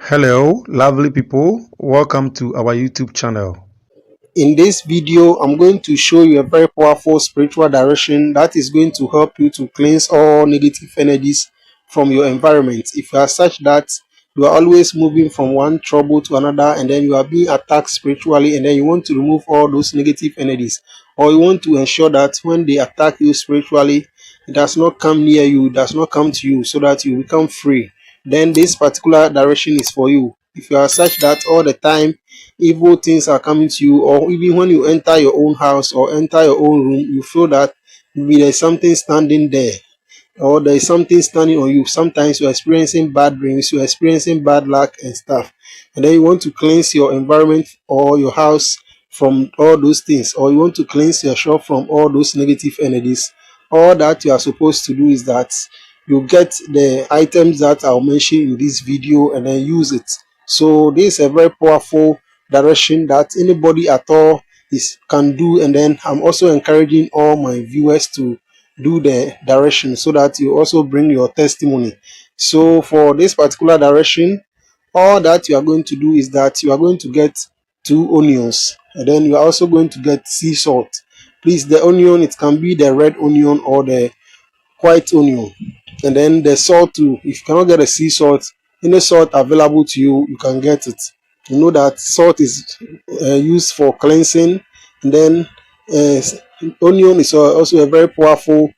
Hello, lovely people. Welcome to our YouTube channel. In this video, I'm going to show you a very powerful spiritual direction that is going to help you to cleanse all negative energies from your environment. If you are such that you are always moving from one trouble to another and then you are being attacked spiritually and then you want to remove all those negative energies, or you want to ensure that when they attack you spiritually, it does not come near you, it does not come to you so that you become free, then this particular direction is for you. If you are such that all the time evil things are coming to you, or even when you enter your own house or enter your own room, you feel that maybe there's something standing there or there is something standing on you. Sometimes you're experiencing bad dreams, you're experiencing bad luck and stuff, and then you want to cleanse your environment or your house from all those things, or you want to cleanse your shop from all those negative energies. All that you are supposed to do is that you get the items that I'll mention in this video and then use it. So this is a very powerful direction that anybody at all is can do, and then I'm also encouraging all my viewers to do the direction so that you also bring your testimony. So for this particular direction, all that you are going to do is that you are going to get 2 onions, and then you are also going to get sea salt. Please, the onion, it can be the red onion or the white onion, and then the salt too. If you cannot get a sea salt, any salt available to you, you can get it. You know that salt is used for cleansing, and then uh, onion is also a very powerful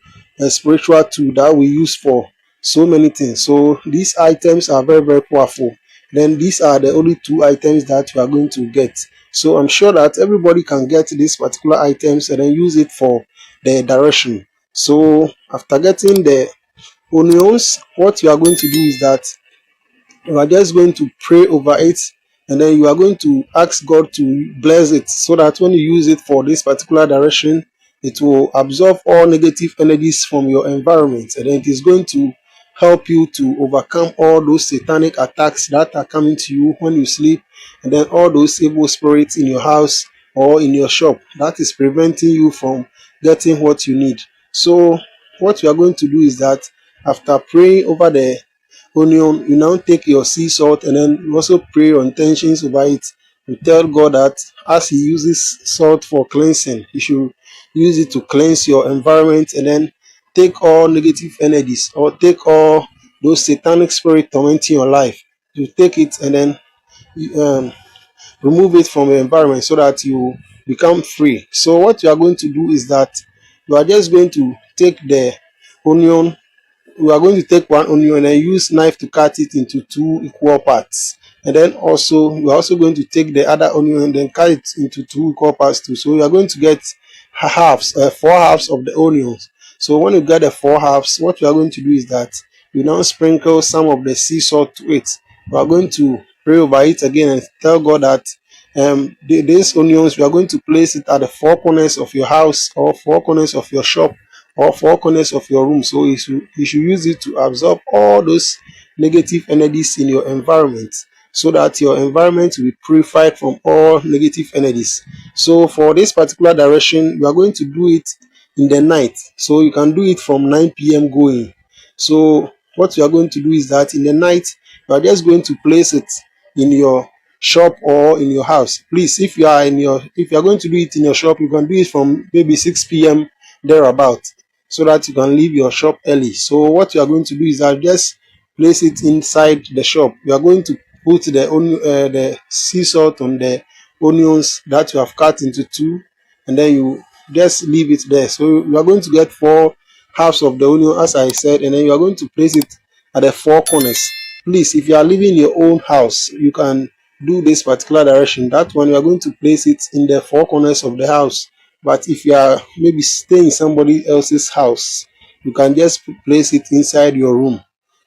spiritual tool that we use for so many things. So these items are very, very powerful. Then these are the only 2 items that you are going to get. So I'm sure that everybody can get these particular items and then use it for the direction. So after getting the onions, what you are going to do is that you are just going to pray over it, and then you are going to ask God to bless it so that when you use it for this particular direction, it will absorb all negative energies from your environment, and then it is going to help you to overcome all those satanic attacks that are coming to you when you sleep, and then all those evil spirits in your house or in your shop that is preventing you from getting what you need. So what you are going to do is that after praying over the onion, you now take your sea salt and then you also pray your intentions over it. You tell God that as He uses salt for cleansing, He should use it to cleanse your environment, and then take all negative energies or take all those satanic spirit tormenting your life. You take it and then um, remove it from your environment so that you become free. So what you are going to do is that you are just going to take the onion. We are going to take 1 onion and then use knife to cut it into 2 equal parts, and then also we are also going to take the other onion and then cut it into 2 equal parts too. So we are going to get halves, 4 halves of the onions. So when you get the 4 halves, what we are going to do is that we now sprinkle some of the sea salt to it. We are going to pray over it again and tell God that these onions, we are going to place it at the 4 corners of your house or 4 corners of your shop or 4 corners of your room. So you should use it to absorb all those negative energies in your environment so that your environment will be purified from all negative energies. So for this particular direction, we are going to do it in the night. So you can do it from 9 p.m. going. So what you are going to do is that in the night, you are just going to place it in your shop or in your house. Please, if you are going to do it in your shop, you can do it from maybe 6 p.m. thereabout, so that you can leave your shop early. So what you are going to do is that just place it inside the shop. You are going to put the sea salt on the onions that you have cut into two, and then you just leave it there. So you are going to get 4 halves of the onion, as I said, and then you are going to place it at the 4 corners. Please, if you are living in your own house, you can do this particular direction. That one, you are going to place it in the 4 corners of the house. But if you are maybe staying in somebody else's house, you can just place it inside your room.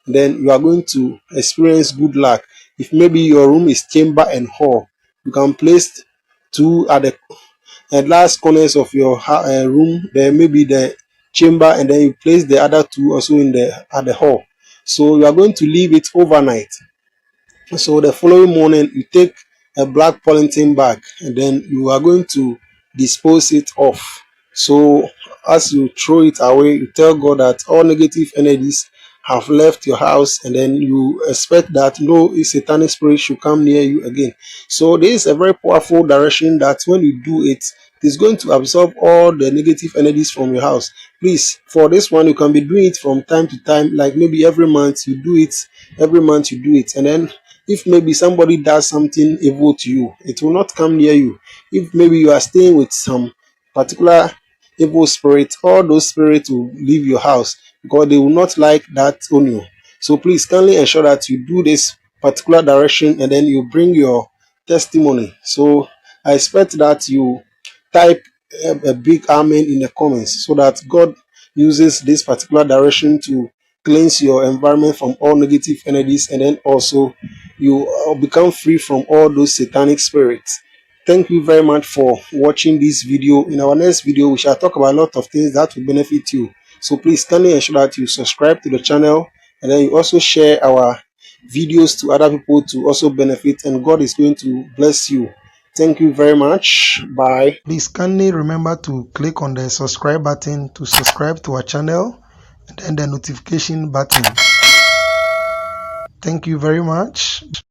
Then you are going to experience good luck. If maybe your room is chamber and hall, you can place 2 at the last corners of your room. Then maybe the chamber, and then you place the other 2 also in the at the hall. So you are going to leave it overnight. So the following morning, you take a black polythene bag and then you are going to dispose it off. So as you throw it away, you tell God that all negative energies have left your house, and then you expect that no satanic spirit should come near you again. So this is a very powerful direction that when you do it, it is going to absorb all the negative energies from your house. Please, for this one, you can be doing it from time to time, like maybe every month you do it, and then if maybe somebody does something evil to you, it will not come near you. If maybe you are staying with some particular evil spirit, all those spirits will leave your house because they will not like that on you. So please kindly ensure that you do this particular direction and then you bring your testimony. So I expect that you type a big amen in the comments so that God uses this particular direction to cleanse your environment from all negative energies, and then also you become free from all those satanic spirits. Thank you very much for watching this video. In our next video, we shall talk about a lot of things that will benefit you. So please kindly ensure that you subscribe to the channel, and then you also share our videos to other people to also benefit, and God is going to bless you. Thank you very much. Bye. Please kindly remember to click on the subscribe button to subscribe to our channel, and then the notification button. Thank you very much.